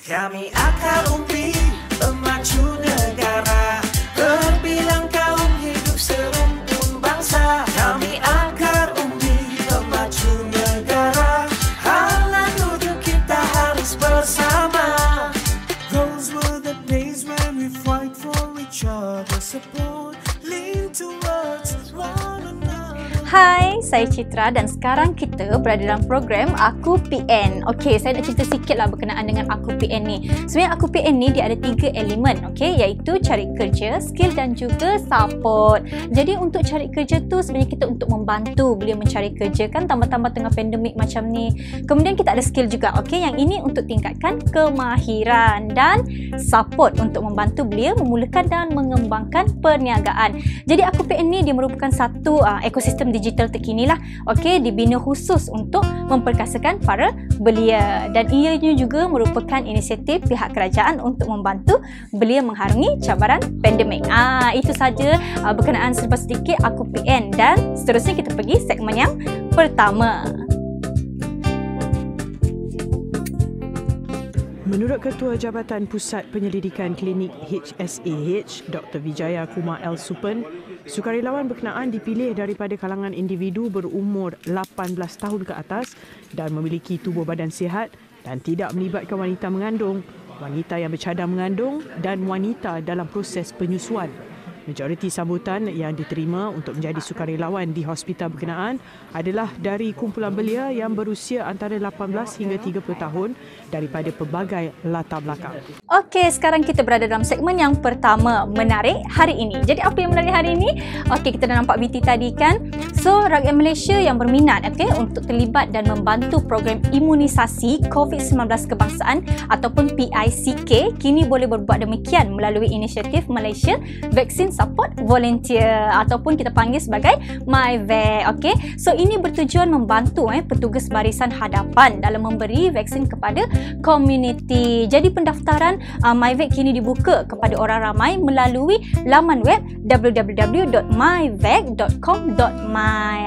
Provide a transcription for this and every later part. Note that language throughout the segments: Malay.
Kami akar umbi pemacu negara, berbilang kaum hidup serumpun bangsa. Kami akar umbi pemacu negara, halang tuju kita harus bersama. Those were the days when we fight for each other, support, lean towards one another. Hai, saya Citra dan sekarang kita berada dalam program Aku PN. Okey, saya nak cerita sikitlah berkenaan dengan Aku PN ni. Sebenarnya Aku PN ni dia ada 3 elemen, okey, iaitu cari kerja, skill dan juga support. Jadi untuk cari kerja tu sebenarnya kita untuk membantu beliau mencari kerja kan, tambah-tambah tengah pandemik macam ni. Kemudian kita ada skill juga, okey, yang ini untuk tingkatkan kemahiran, dan support untuk membantu beliau memulakan dan mengembangkan perniagaan. Jadi Aku PN ni dia merupakan satu ekosistem digital terkini lah, okey, dibina khusus untuk memperkasakan para belia, dan ianya juga merupakan inisiatif pihak kerajaan untuk membantu belia mengharungi cabaran pandemik. Itu saja berkenaan serba sedikit Aku PN, dan seterusnya kita pergi segmen yang pertama. Menurut Ketua Jabatan Pusat Penyelidikan Klinik HSAH, Dr. Vijaya Kumar L. Supen, sukarelawan berkenaan dipilih daripada kalangan individu berumur 18 tahun ke atas dan memiliki tubuh badan sihat dan tidak melibatkan wanita mengandung, wanita yang bercadang mengandung dan wanita dalam proses penyusuan. Majoriti sambutan yang diterima untuk menjadi sukarelawan di hospital berkenaan adalah dari kumpulan belia yang berusia antara 18 hingga 30 tahun daripada pelbagai latar belakang. Okey, sekarang kita berada dalam segmen yang pertama, menarik hari ini. Jadi apa yang menarik hari ini? Okey, kita dah nampak BT tadi kan. So, rakyat Malaysia yang berminat untuk terlibat dan membantu program imunisasi COVID-19 kebangsaan ataupun PICK kini boleh berbuat demikian melalui inisiatif Malaysia Vaksin Support Volunteer ataupun kita panggil sebagai MyVac. Okey, so ini bertujuan membantu petugas barisan hadapan dalam memberi vaksin kepada komuniti. Jadi pendaftaran MyVac kini dibuka kepada orang ramai melalui laman web www.myvac.com.my.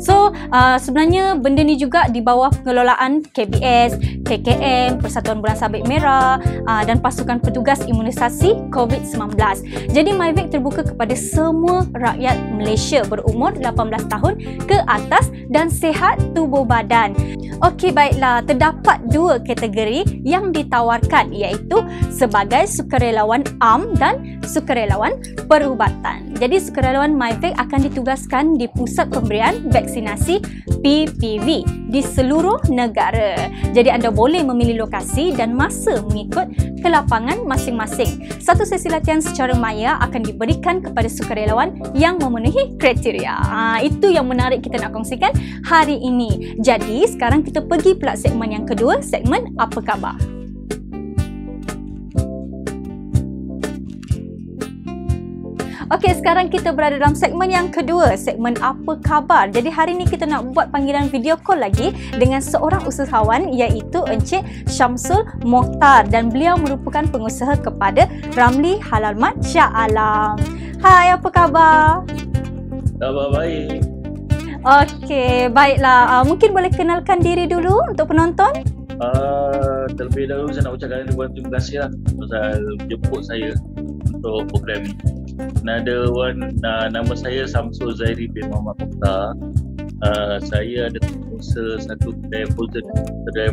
So sebenarnya benda ni juga di bawah pengelolaan KBS, KKM, Persatuan Bulan Sabit Merah dan pasukan petugas imunisasi COVID-19. Jadi MyVac terbuka kepada semua rakyat Malaysia berumur 18 tahun ke atas dan sihat tubuh badan. Okey, baiklah, terdapat 2 kategori yang ditawarkan, iaitu sebagai sukarelawan am dan sukarelawan perubatan. Jadi sukarelawan MyVac akan ditugaskan di pusat pemberian vaksinasi PPV di seluruh negara. Jadi anda boleh memilih lokasi dan masa mengikut ke lapangan masing-masing. Satu sesi latihan secara maya akan diberikan kepada sukarelawan yang memenuhi kriteria. Itu yang menarik kita nak kongsikan hari ini. Jadi sekarang kita pergi pula segmen yang kedua, segmen Apa Khabar. Okey, sekarang kita berada dalam segmen yang kedua, segmen Apa Khabar. Jadi hari ini kita nak buat panggilan video call lagi dengan seorang usahawan, iaitu Encik Syamsul Mokhtar, dan beliau merupakan pengusaha kepada Ramli Halal Mart Shah Alam. Hai, apa khabar? Khabar baik. Okey, baiklah. Mungkin boleh kenalkan diri dulu untuk penonton? Terlebih dahulu saya nak ucapkan terima kasih lah pasal jemput saya untuk program ni. Nama saya Samsul Zairi bin Muhammad Mokhtar. Saya ada usaha satu kedai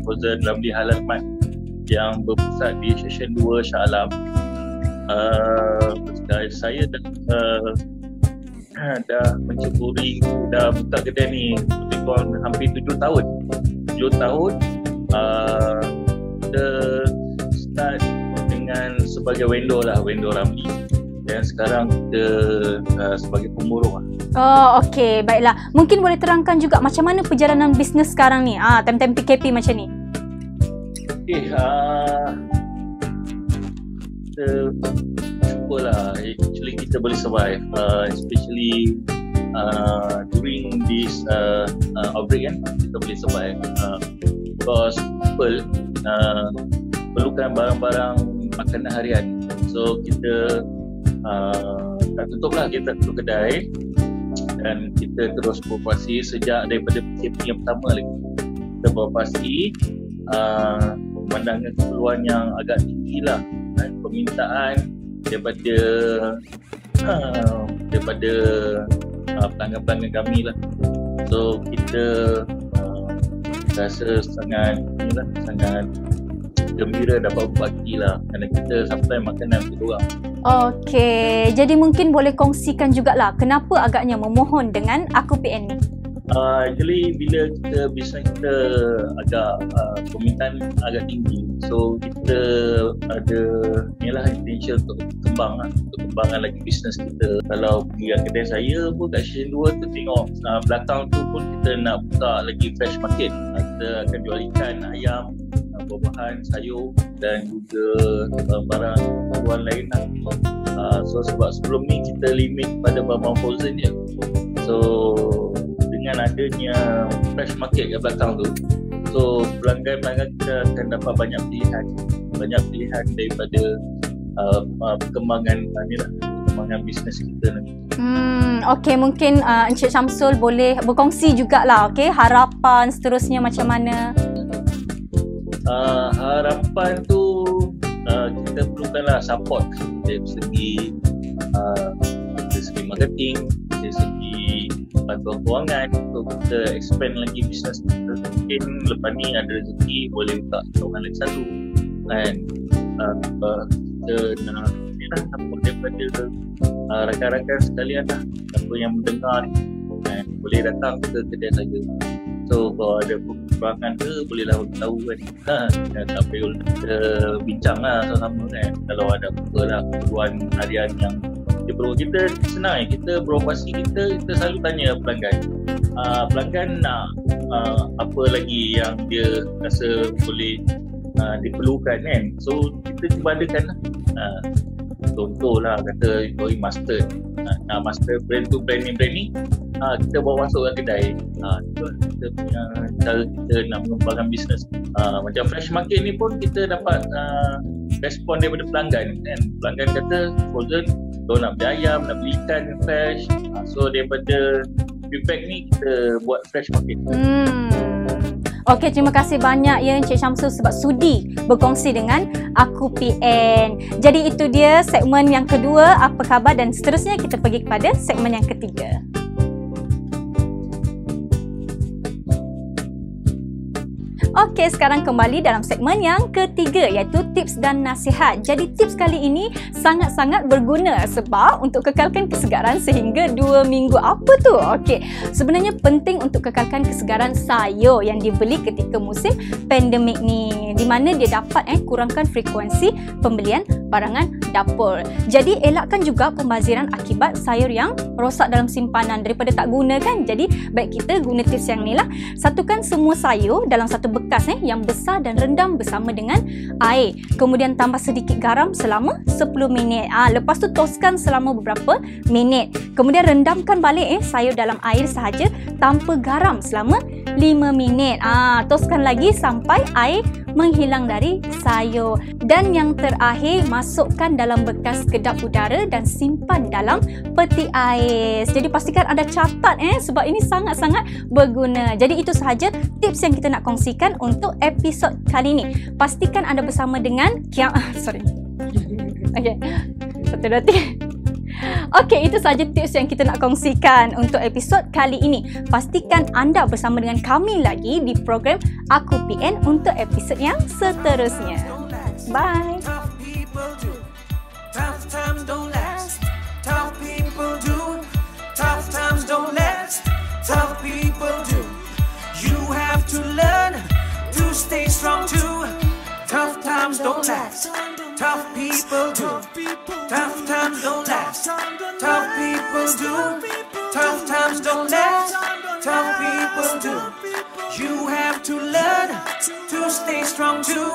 frozen Ramli Halal Mart yang berpusat di Seksyen 2 Shah Alam. Saya dah menceburi, dah buka kedai ni lebih kurang hampir 7 tahun. 7 tahun kita start dengan sebagai vendor Ramli, dan sekarang kita sebagai pemurung lah. Oh, okey, baiklah. Mungkin boleh terangkan juga macam mana perjalanan bisnes sekarang ni, time-time PKP macam ni. Okey, kita syukurlah actually kita boleh survive, especially during this outbreak kan, kita boleh survive because people perlukan barang-barang makanan harian. So kita tak tutup lah, kita tutup kedai dan kita terus beroperasi sejak daripada PKP yang pertama lagi. Kita beroperasi pemandangan keperluan yang agak tinggi lah, permintaan daripada pelanggan-pelanggan kami lah. So kita rasa sangat gembira dapat berbagi lah, kerana kita supply makanan untuk orang. Okey, jadi mungkin boleh kongsikan jugalah kenapa agaknya memohon dengan Aku PN ni? Actually bila bisnes kita agak permintaan agak tinggi, so kita ada intention untuk kembangkan lagi bisnes kita. Kalau pergi kedai saya pun kat Station 2 tu tengok belakang tu pun kita nak buka lagi fresh market. Kita akan jual ikan, ayam, buah-buahan, sayur dan juga barang keperluan lain lah. So sebab sebelum ni kita limit pada barang frozen je. So dengan adanya fresh market kat belakang tu, so pelanggan-pelanggan kita akan dapat banyak pilihan daripada perkembangan bisnes kita nanti. Okey, mungkin Encik Syamsul boleh berkongsi jugalah, okey, harapan seterusnya macam mana? Harapan tu kita perlukanlah support dari segi marketing, dari segi bantuan kewangan untuk kita expand lagi bisnes kita. Mungkin lepas ni ada rezeki boleh buka kawan lagi satu kan. Kita nak support daripada rakan-rakan sekalian lah, siapa yang mendengar ni kan, boleh datang ke kedai saya. So kalau ada kekurangan ke bolehlah tahu kan. Tak perlu kita bincang lah sama-sama kan. Kalau ada apa lah keperluan harian yang perlu, kita senang kita beroperasi, kita selalu tanya pelanggan. Pelanggan nak apa lagi yang dia rasa boleh diperlukan kan. So kita cuba adakan lah. Contohlah kata mustard, master brand tu brand ni kita bawa masuk ke kedai. Itu kita punya cara kita nak mengembangkan bisnes. Macam fresh market ni pun kita dapat respon daripada pelanggan kan. Pelanggan kata frozen, kalau nak beli ayam, nak beli ikan fresh. So daripada feedback ni kita buat fresh market. Okey, terima kasih banyak ya Encik Syamsul sebab sudi berkongsi dengan Aku PN. Jadi itu dia segmen yang kedua, apa khabar, dan seterusnya kita pergi kepada segmen yang ketiga. Okey, sekarang kembali dalam segmen yang ketiga iaitu tips dan nasihat. Jadi tips kali ini sangat-sangat berguna sebab untuk kekalkan kesegaran sehingga 2 minggu. Apa tu? Okey, sebenarnya penting untuk kekalkan kesegaran sayur yang dibeli ketika musim pandemik ni, di mana dia dapat kurangkan frekuensi pembelian barangan dapur. Jadi elakkan juga pembaziran akibat sayur yang rosak dalam simpanan daripada tak guna kan. Jadi baik kita guna tips yang ni lah. Satukan semua sayur dalam satu bekas yang besar dan rendam bersama dengan air. Kemudian tambah sedikit garam selama 10 minit. Lepas tu toskan selama beberapa minit. Kemudian rendamkan balik sayur dalam air sahaja tanpa garam selama 5 minit. Toskan lagi sampai air menghilang dari sayur. Dan yang terakhir, masukkan dalam bekas kedap udara dan simpan dalam peti ais. Jadi pastikan anda catat sebab ini sangat-sangat berguna. Jadi itu sahaja tips yang kita nak kongsikan untuk episod kali ini. Pastikan anda bersama dengan Okey. Okey, itu sahaja tips yang kita nak kongsikan untuk episod kali ini. Pastikan anda bersama dengan kami lagi di program Aku PN untuk episod yang seterusnya. Bye. Tough people do. Tough times don't last. Tough people do. Tough times don't last. Tough people do. You have to learn to stay strong too. Tough times don't last. Tough people do. Tough times don't last. Tough people do. Tough times don't last. Tough people do. You have to learn to stay strong too.